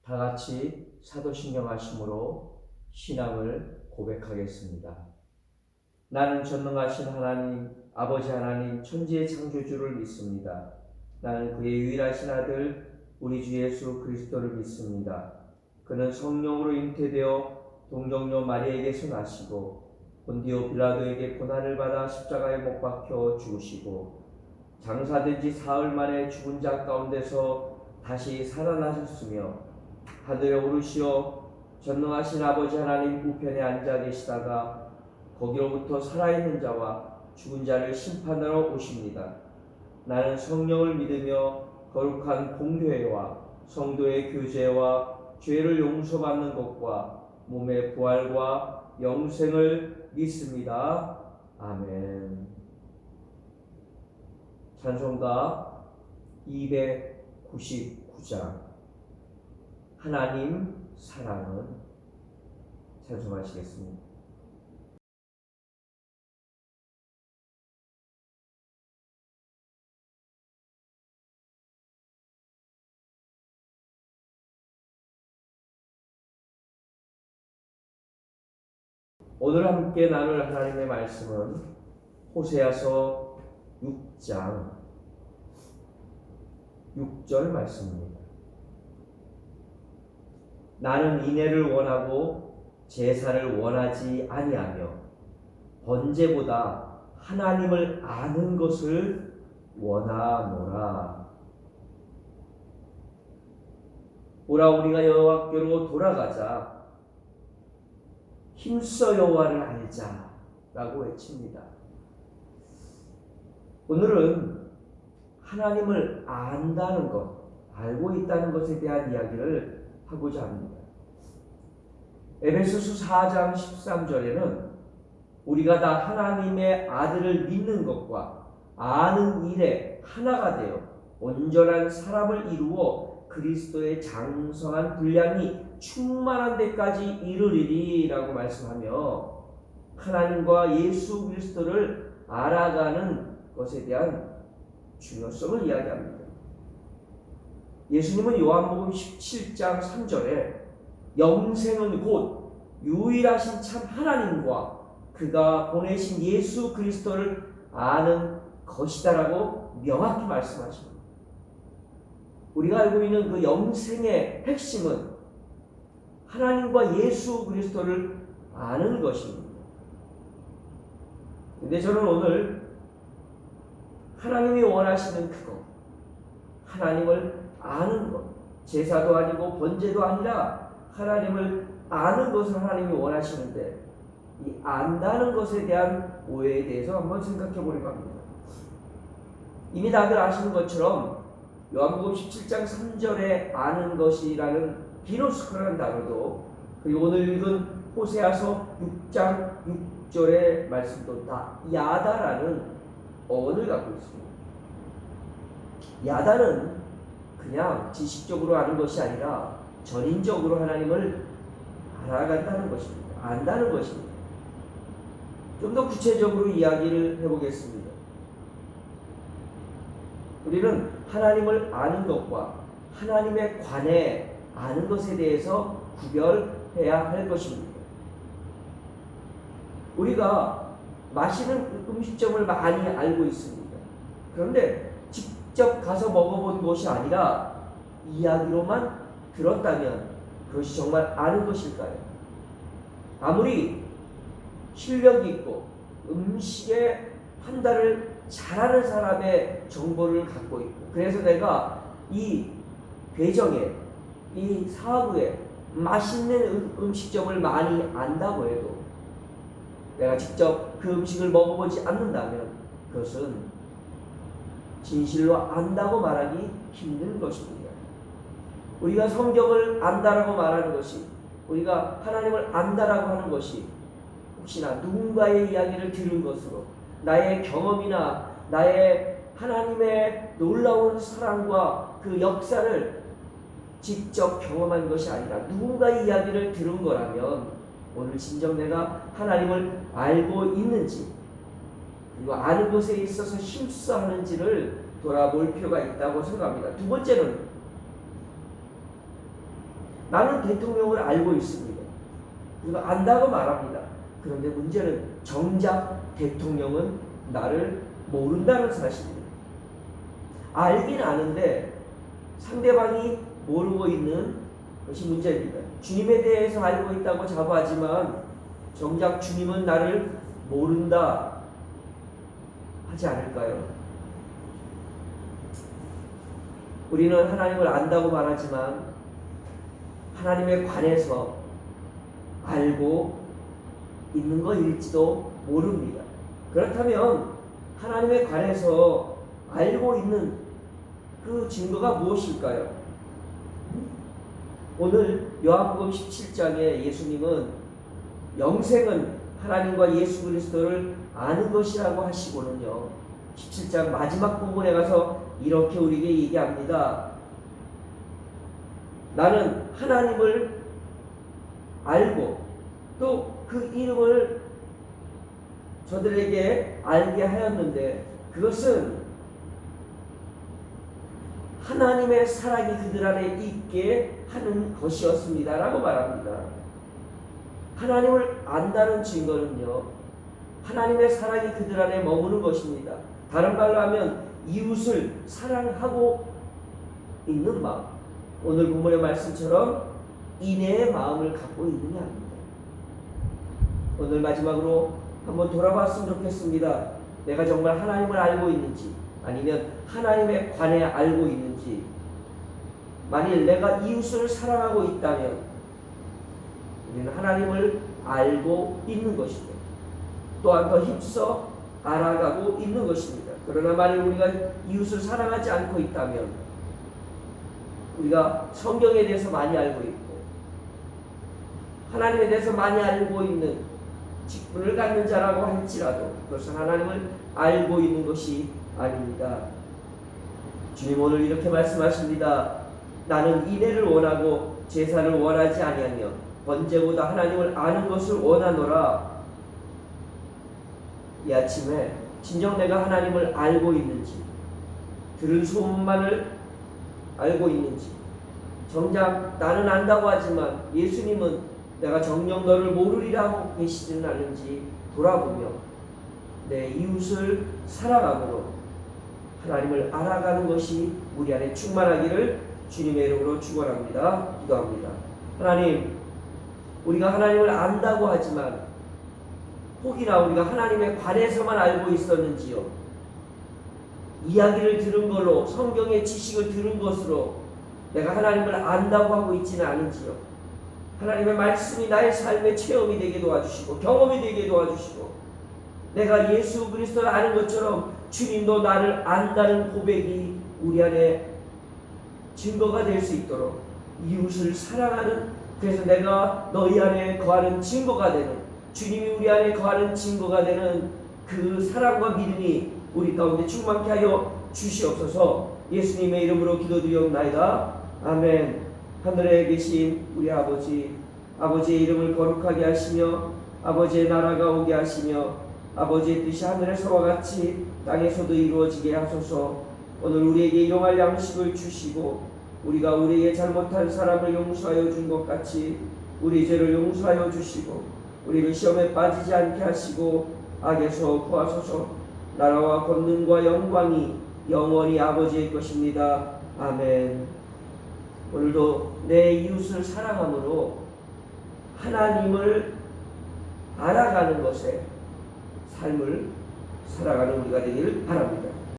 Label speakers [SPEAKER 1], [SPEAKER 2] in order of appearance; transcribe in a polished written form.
[SPEAKER 1] 다 같이 사도신경 하심으로 신앙을 고백하겠습니다. 나는 전능하신 하나님, 아버지 하나님, 천지의 창조주를 믿습니다. 나는 그의 유일하신 아들, 우리 주 예수 그리스도를 믿습니다. 그는 성령으로 잉태되어 동정녀 마리아에게서 나시고 본디오 빌라도에게 고난을 받아 십자가에 못 박혀 죽으시고 장사된 지 사흘 만에 죽은 자 가운데서 다시 살아나셨으며 하늘에 오르시어 전능하신 아버지 하나님 우편에 앉아 계시다가 거기로부터 살아있는 자와 죽은 자를 심판하러 오십니다. 나는 성령을 믿으며 거룩한 공교회와 성도의 교제와 죄를 용서받는 것과 몸의 부활과 영생을 믿습니다. 아멘. 찬송가 299장 하나님 사랑은 찬송하시겠습니다. 오늘 함께 나눌 하나님의 말씀은 호세아서 6장 6절 말씀입니다. 나는 인애를 원하고 제사를 원하지 아니하며 번제보다 하나님을 아는 것을 원하노라. 오라 우리가 여호와께로 돌아가자. 힘써 여호와를 알자라고 외칩니다. 오늘은 하나님을 안다는 것, 알고 있다는 것에 대한 이야기를 하고자 합니다. 에베소서 4장 13절에는 우리가 다 하나님의 아들을 믿는 것과 아는 일에 하나가 되어 온전한 사람을 이루어 그리스도의 장성한 분량이 충만한 데까지 이르리라고 말씀하며 하나님과 예수 그리스도를 알아가는 것에 대한 중요성을 이야기합니다. 예수님은 요한복음 17장 3절에 영생은 곧 유일하신 참 하나님과 그가 보내신 예수 그리스도를 아는 것이다라고 명확히 말씀하십니다. 우리가 알고 있는 그 영생의 핵심은 하나님과 예수 그리스도를 아는 것입니다. 근데 저는 오늘 하나님이 원하시는 그것, 하나님을 아는 것, 제사도 아니고 번제도 아니라 하나님을 아는 것을 하나님이 원하시는데 이 안다는 것에 대한 오해에 대해서 한번 생각해 보려고 합니다. 이미 다들 아시는 것처럼 요한복음 17장 3절에 아는 것이라는 기노스코라는 단어도 그리고 오늘 읽은 호세아서 6장 6절의 말씀도 다 야다라는 어원을 갖고 있습니다. 야다는 그냥 지식적으로 아는 것이 아니라 전인적으로 하나님을 알아간다는 것입니다. 안다는 것입니다. 좀 더 구체적으로 이야기를 해보겠습니다. 우리는 하나님을 아는 것과 하나님에 관해 아는 것에 대해서 구별해야 할 것입니다. 우리가 마시는 음식점을 많이 알고 있습니다. 그런데 직접 가서 먹어본 것이 아니라 이야기로만 들었다면 그것이 정말 아는 것일까요? 아무리 실력이 있고 음식의 판단을 잘하는 사람의 정보를 갖고 있고 그래서 내가 이 괴정에 이 사부에 맛있는 음식점을 많이 안다고 해도 내가 직접 그 음식을 먹어보지 않는다면 그것은 진실로 안다고 말하기 힘든 것입니다. 우리가 성경을 안다라고 말하는 것이 우리가 하나님을 안다라고 하는 것이 혹시나 누군가의 이야기를 들은 것으로 나의 경험이나 나의 하나님의 놀라운 사랑과 그 역사를 직접 경험한 것이 아니라 누군가의 이야기를 들은 거라면 오늘 진정 내가 하나님을 알고 있는지 그리고 아는 것에 있어서 힘써 하는지를 돌아볼 필요가 있다고 생각합니다. 두 번째는 나는 대통령을 알고 있습니다. 그리고 안다고 말합니다. 그런데 문제는 정작 대통령은 나를 모른다는 사실입니다. 알긴 아는데 상대방이 모르고 있는 것이 문제입니다. 주님에 대해서 알고 있다고 자부하지만 정작 주님은 나를 모른다 하지 않을까요? 우리는 하나님을 안다고 말하지만 하나님에 관해서 알고 있는 것일지도 모릅니다. 그렇다면 하나님에 관해서 알고 있는 그 증거가 무엇일까요? 오늘 요한복음 17장에 예수님은 영생은 하나님과 예수 그리스도를 아는 것이라고 하시고는요, 17장 마지막 부분에 가서 이렇게 우리에게 얘기합니다. 나는 하나님을 알고 또 그 이름을 저들에게 알게 하였는데 그것은 하나님의 사랑이 그들 안에 있게 하는 것이었습니다 라고 말합니다. 하나님을 안다는 증거는요, 하나님의 사랑이 그들 안에 머무는 것입니다. 다른 말로 하면 이웃을 사랑하고 있는 마음, 오늘 본문의 말씀처럼 인애의 마음을 갖고 있느냐입니다. 오늘 마지막으로 한번 돌아봤으면 좋겠습니다. 내가 정말 하나님을 알고 있는지, 아니면 하나님에 관해 알고 있는지. 만일 내가 이웃을 사랑하고 있다면 우리는 하나님을 알고 있는 것이고 또한 더 힘써 알아가고 있는 것입니다. 그러나 만일 우리가 이웃을 사랑하지 않고 있다면 우리가 성경에 대해서 많이 알고 있고 하나님에 대해서 많이 알고 있는 직분을 갖는 자라고 할지라도 그것은 하나님을 알고 있는 것이 아닙니다. 주님 오늘 이렇게 말씀하십니다. 나는 인애를 원하고 제사를 원하지 아니하며 번제보다 하나님을 아는 것을 원하노라. 이 아침에 진정 내가 하나님을 알고 있는지, 들은 소문만을 알고 있는지, 정작 나는 안다고 하지만 예수님은 내가 정녕 너를 모르리라고 계시지는 않은지 돌아보며 내 이웃을 사랑함으로 하나님을 알아가는 것이 우리 안에 충만하기를 주님의 이름으로 축원합니다. 기도합니다. 하나님, 우리가 하나님을 안다고 하지만 혹이나 우리가 하나님에 관해서만 알고 있었는지요, 이야기를 들은 걸로, 성경의 지식을 들은 것으로 내가 하나님을 안다고 하고 있지는 않은지요. 하나님의 말씀이 나의 삶의 체험이 되게 도와주시고 경험이 되게 도와주시고 내가 예수 그리스도를 아는 것처럼 주님도 나를 안다는 고백이 우리 안에 증거가 될 수 있도록 이웃을 사랑하는, 그래서 내가 너희 안에 거하는 증거가 되는, 주님이 우리 안에 거하는 증거가 되는 그 사랑과 믿음이 우리 가운데 충만케 하여 주시옵소서. 예수님의 이름으로 기도드리옵나이다. 아멘. 하늘에 계신 우리 아버지, 아버지의 이름을 거룩하게 하시며 아버지의 나라가 오게 하시며 아버지의 뜻이 하늘에서와 같이 땅에서도 이루어지게 하소서. 오늘 우리에게 일용할 양식을 주시고 우리가 우리에게 잘못한 사람을 용서하여 준 것 같이 우리 죄를 용서하여 주시고 우리를 시험에 빠지지 않게 하시고 악에서 구하소서. 나라와 권능과 영광이 영원히 아버지의 것입니다. 아멘. 오늘도 내 이웃을 사랑함으로 하나님을 알아가는 것에 삶을 살아가는 우리가 되기를 바랍니다.